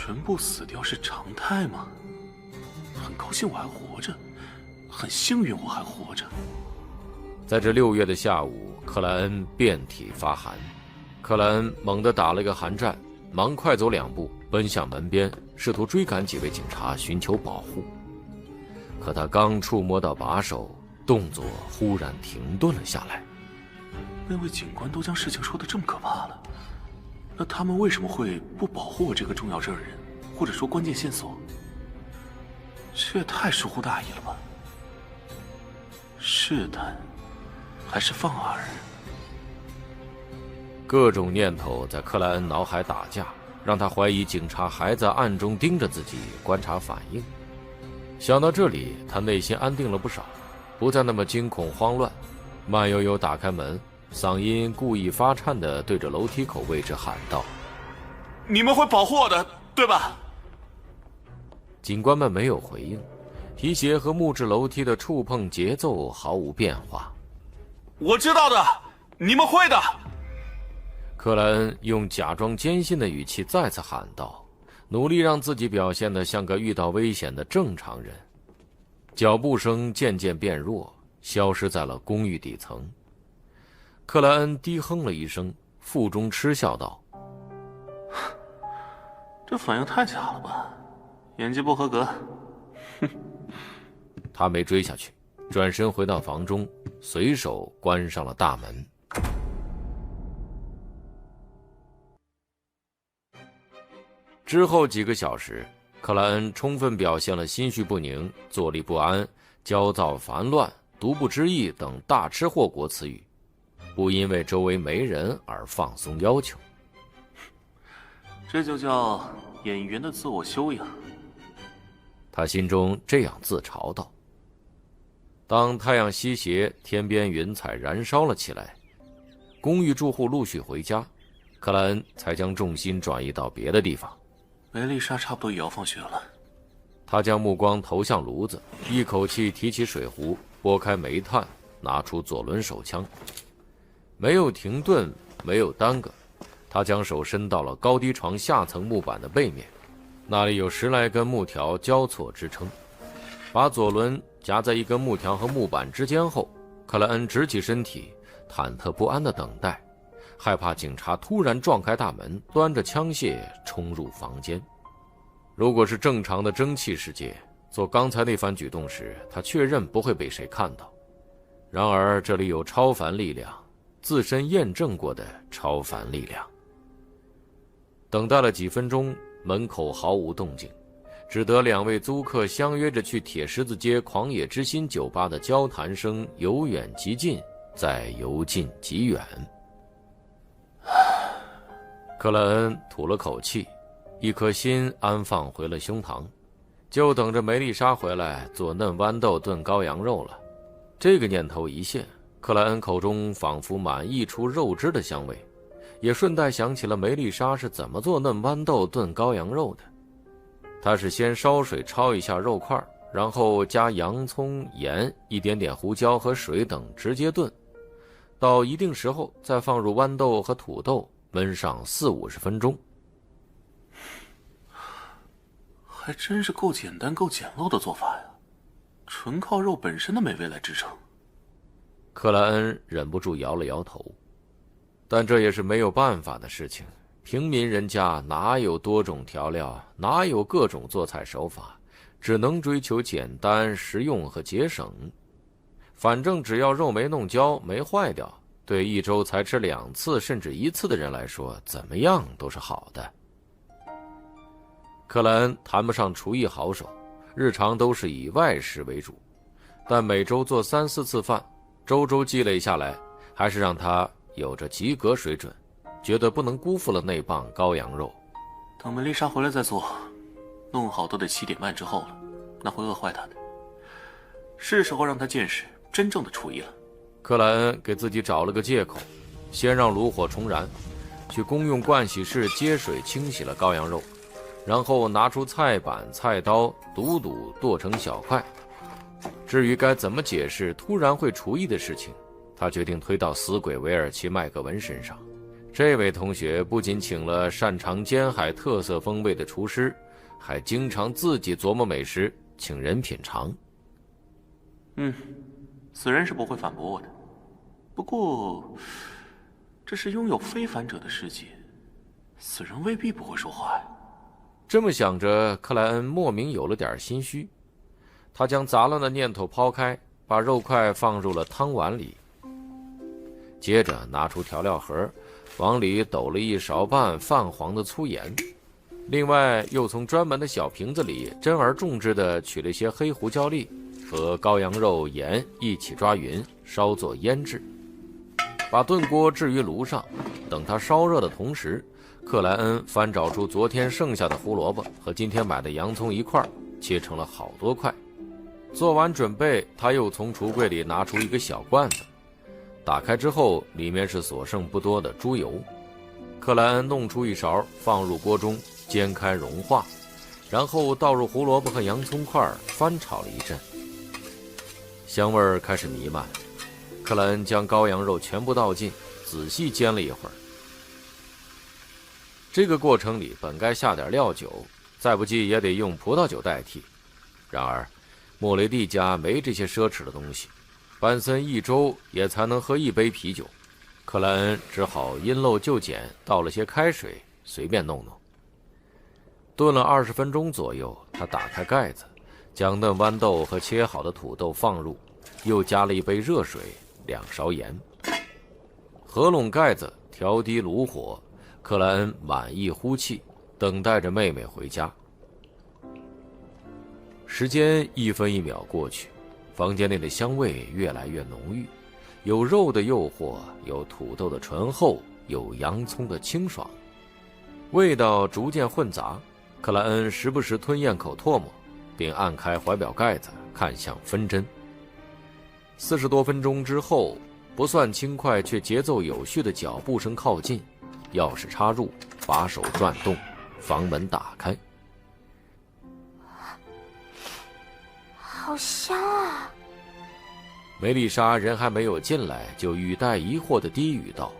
全部死掉是常态吗？很高兴我还活着，很幸运我还活着。在这6月的下午，克莱恩遍体发寒。克莱恩猛地打了个寒战，忙快走2步，奔向门边，试图追赶几位警察，寻求保护。可他刚触摸到把手，动作忽然停顿了下来。那位警官都将事情说得这么可怕了，那他们为什么会不保护我这个重要证人，或者说关键线索？这也太疏忽大意了吧？试探，还是放饵？各种念头在克莱恩脑海打架，让他怀疑警察还在暗中盯着自己，观察反应。想到这里，他内心安定了不少，不再那么惊恐慌乱，慢悠悠打开门，嗓音故意发颤地对着楼梯口位置喊道：“你们会保护我的，对吧？”警官们没有回应，皮鞋和木质楼梯的触碰节奏毫无变化。我知道的，你们会的。克莱恩用假装坚信的语气再次喊道，努力让自己表现得像个遇到危险的正常人。脚步声渐渐变弱，消失在了公寓底层。克莱恩低哼了一声，腹中嗤笑道：“这反应太假了吧，演技不合格。”他没追下去，转身回到房中，随手关上了大门。之后几个小时，克莱恩充分表现了心绪不宁、坐立不安、焦躁烦乱、独不知意等大吃货国词语，不因为周围没人而放松要求。这就叫演员的自我修养。他心中这样自嘲道。当太阳西斜，天边云彩燃烧了起来，公寓住户陆续回家，克莱恩才将重心转移到别的地方。梅丽莎差不多也要放学了。他将目光投向炉子，一口气提起水壶，拨开煤炭，拿出左轮手枪。没有停顿，没有耽搁，他将手伸到了高低床下层木板的背面，那里有10来根木条交错支撑。把左轮夹在一根木条和木板之间后，克莱恩直起身体，忐忑不安地等待，害怕警察突然撞开大门，端着枪械冲入房间。如果是正常的蒸汽世界，做刚才那番举动时，他确认不会被谁看到。然而这里有超凡力量，自身验证过的超凡力量。等待了几分钟，门口毫无动静，只得2位租客相约着去铁十字街狂野之心酒吧的交谈声由远及近，再由近及远。克莱恩吐了口气，一颗心安放回了胸膛，就等着梅丽莎回来做嫩豌豆炖羔羊肉了。这个念头一现，克莱恩口中仿佛满溢出肉汁的香味，也顺带想起了梅丽莎是怎么做嫩豌豆炖羔羊肉的。他是先烧水焯一下肉块，然后加洋葱、盐、一点点胡椒和水等直接炖，到一定时候再放入豌豆和土豆，焖上40-50分钟。还真是够简单够简陋的做法呀，纯靠肉本身的美味来支撑。克莱恩忍不住摇了摇头，但这也是没有办法的事情。平民人家哪有多种调料，哪有各种做菜手法，只能追求简单、实用和节省。反正只要肉没弄焦、没坏掉，对1周才吃2次甚至1次的人来说，怎么样都是好的。克莱恩谈不上厨艺好手，日常都是以外食为主，但每周做3-4次饭，周周积累下来，还是让他有着及格水准，觉得不能辜负了那磅羔羊肉。等梅丽莎回来再做，弄好都得7点半之后了，那会饿坏她的。是时候让她见识真正的厨艺了。克莱恩给自己找了个借口，先让炉火重燃，去公用盥洗室接水清洗了羔羊肉，然后拿出菜板、菜刀，笃笃剁成小块。至于该怎么解释突然会厨艺的事情，他决定推到死鬼维尔奇·麦克文身上，这位同学不仅请了擅长煎海特色风味的厨师，还经常自己琢磨美食，请人品尝。死人是不会反驳我的。不过，这是拥有非凡者的世界，死人未必不会说话呀。这么想着，克莱恩莫名有了点心虚。他将杂乱的念头抛开，把肉块放入了汤碗里，接着拿出调料盒，往里抖了1勺半泛黄的粗盐，另外又从专门的小瓶子里珍而重之地取了些黑胡椒粒和羔羊肉、盐一起抓匀，稍作腌制。把炖锅置于炉上，等它烧热的同时，克莱恩翻找出昨天剩下的胡萝卜和今天买的洋葱一块，切成了好多块。做完准备，他又从橱柜里拿出一个小罐子，打开之后，里面是所剩不多的猪油。克莱恩弄出1勺，放入锅中煎开融化，然后倒入胡萝卜和洋葱块，翻炒了一阵，香味开始弥漫。克莱恩将羔羊肉全部倒进，仔细煎了一会儿。这个过程里本该下点料酒，再不济也得用葡萄酒代替。然而莫雷蒂家没这些奢侈的东西，班森1周也才能喝1杯啤酒。克莱恩只好因漏就简，倒了些开水，随便弄弄。炖了20分钟左右，他打开盖子，将嫩豌豆和切好的土豆放入，又加了1杯热水，2勺盐，合拢盖子，调低炉火。克莱恩满意呼气，等待着妹妹回家。时间1分1秒过去，房间内的香味越来越浓郁，有肉的诱惑，有土豆的醇厚，有洋葱的清爽，味道逐渐混杂。克莱恩时不时吞咽口唾沫，并按开怀表盖子，看向分针。40多分钟之后，不算轻快却节奏有序的脚步声靠近，钥匙插入，把手转动，房门打开。好香啊！梅丽莎人还没有进来，就语带疑惑地低语道。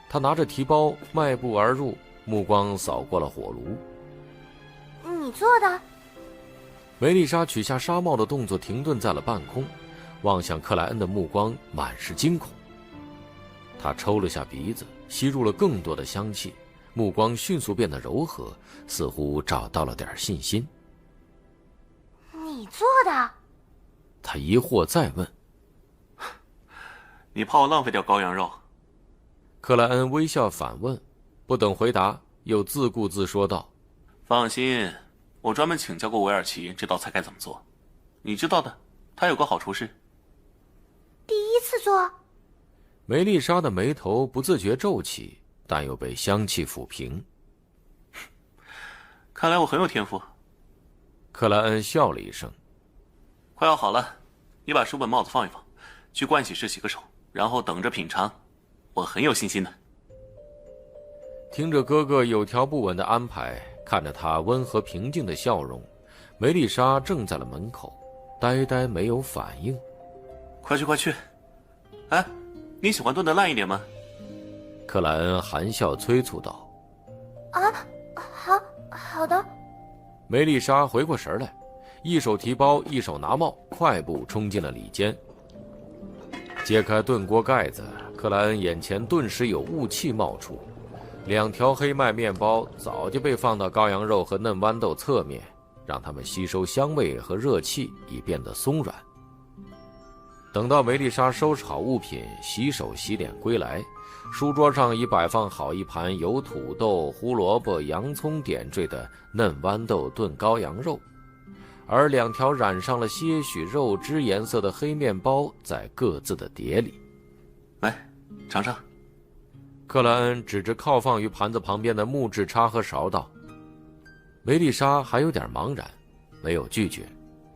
她拿着提包迈步而入，目光扫过了火炉。你做的？梅丽莎取下纱帽的动作停顿在了半空，望向克莱恩的目光满是惊恐。她抽了下鼻子，吸入了更多的香气，目光迅速变得柔和，似乎找到了点信心。你做的？他疑惑再问：“你怕我浪费掉羔羊肉？”克莱恩微笑反问，不等回答，又自顾自说道：“放心，我专门请教过韦尔奇这道菜该怎么做。你知道的，他有个好厨师。”第一次做？梅丽莎的眉头不自觉皱起，但又被香气抚平。看来我很有天赋。克莱恩笑了一声。快要好了，你把书本帽子放一放，去盥洗室洗个手，然后等着品尝。我很有信心的。听着哥哥有条不紊的安排，看着他温和平静的笑容，梅丽莎正在了门口，呆呆没有反应。快去快去！哎，你喜欢炖得烂一点吗？克莱恩含笑催促道。好的。梅丽莎回过神来，一手提包一手拿帽，快步冲进了里间。揭开炖锅盖子，克莱恩眼前顿时有雾气冒出，2条黑麦面包早就被放到羔羊肉和嫩豌豆侧面，让它们吸收香味和热气，以变得松软。等到梅丽莎收拾好物品，洗手洗脸归来，书桌上已摆放好一盘由土豆、胡萝卜、洋葱点缀的嫩豌豆炖羔羊肉，而2条染上了些许肉汁颜色的黑面包在各自的碟里。来，尝尝。克莱恩指着靠放于盘子旁边的木质叉和勺道。梅丽莎还有点茫然，没有拒绝，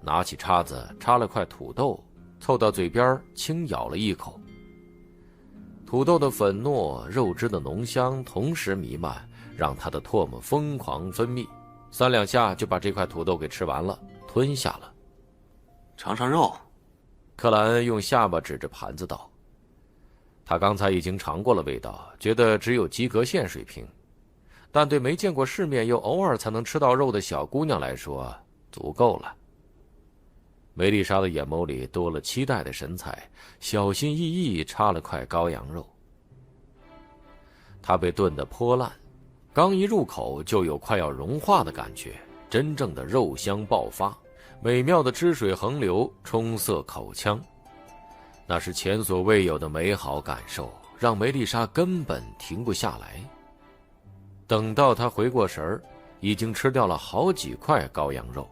拿起叉子插了块土豆，凑到嘴边轻咬了一口。土豆的粉糯，肉汁的浓香同时弥漫，让他的唾沫疯狂分泌，3两下就把这块土豆给吃完了，吞下了。尝尝肉。克莱恩用下巴指着盘子道。他刚才已经尝过了味道，觉得只有及格线水平，但对没见过世面又偶尔才能吃到肉的小姑娘来说，足够了。梅丽莎的眼眸里多了期待的神采，小心翼翼插了块羔羊肉。它被炖得泼烂，刚一入口就有快要融化的感觉，真正的肉香爆发，美妙的汁水横流，冲塞口腔。那是前所未有的美好感受，让梅丽莎根本停不下来。等到她回过神儿，已经吃掉了好几块羔羊肉。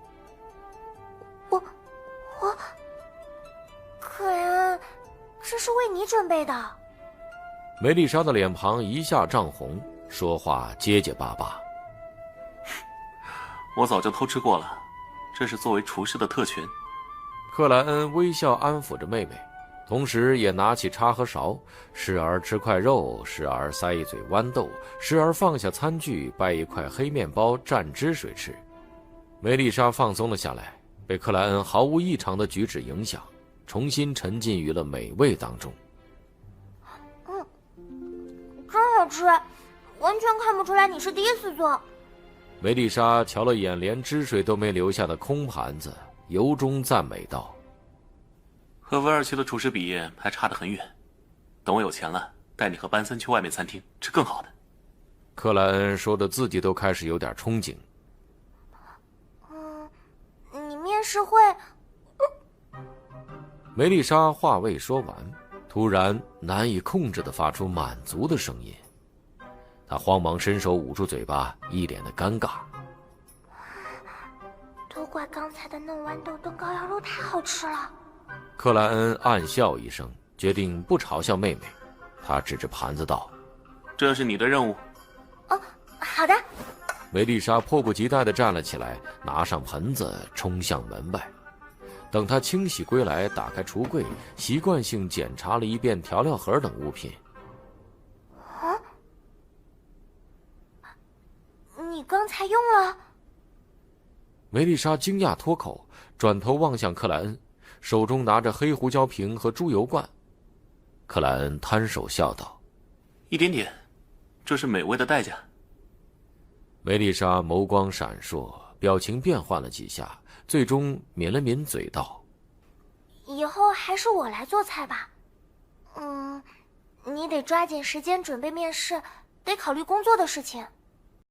克莱恩，这是为你准备的。梅丽莎的脸庞一下涨红，说话结结巴巴。我早就偷吃过了，这是作为厨师的特权。克莱恩微笑安抚着妹妹，同时也拿起叉和勺，时而吃块肉，时而塞一嘴豌豆，时而放下餐具掰一块黑面包蘸汁水吃。梅丽莎放松了下来，被克莱恩毫无异常的举止影响，重新沉浸于了美味当中。真好吃，完全看不出来你是第一次做。梅丽莎瞧了眼连汁水都没留下的空盘子，由衷赞美道：和威尔奇的厨师比还差得很远，等我有钱了，带你和班森去外面餐厅吃更好的。克莱恩说的自己都开始有点憧憬。你面试会……梅丽莎话未说完，突然难以控制地发出满足的声音。她慌忙伸手捂住嘴巴，一脸的尴尬。都怪刚才的嫩豌豆炖羔羊肉太好吃了。克莱恩暗笑一声，决定不嘲笑妹妹。他指着盘子道：这是你的任务。哦，好的。梅丽莎迫不及待地站了起来，拿上盆子冲向门外。等她清洗归来，打开橱柜，习惯性检查了一遍调料盒等物品。你刚才用了？梅丽莎惊讶脱口，转头望向克莱恩，手中拿着黑胡椒瓶和猪油罐。克莱恩摊手笑道：一点点，这是美味的代价。梅丽莎眸光闪烁，表情变换了几下，最终抿了抿嘴道：以后还是我来做菜吧。你得抓紧时间准备面试，得考虑工作的事情。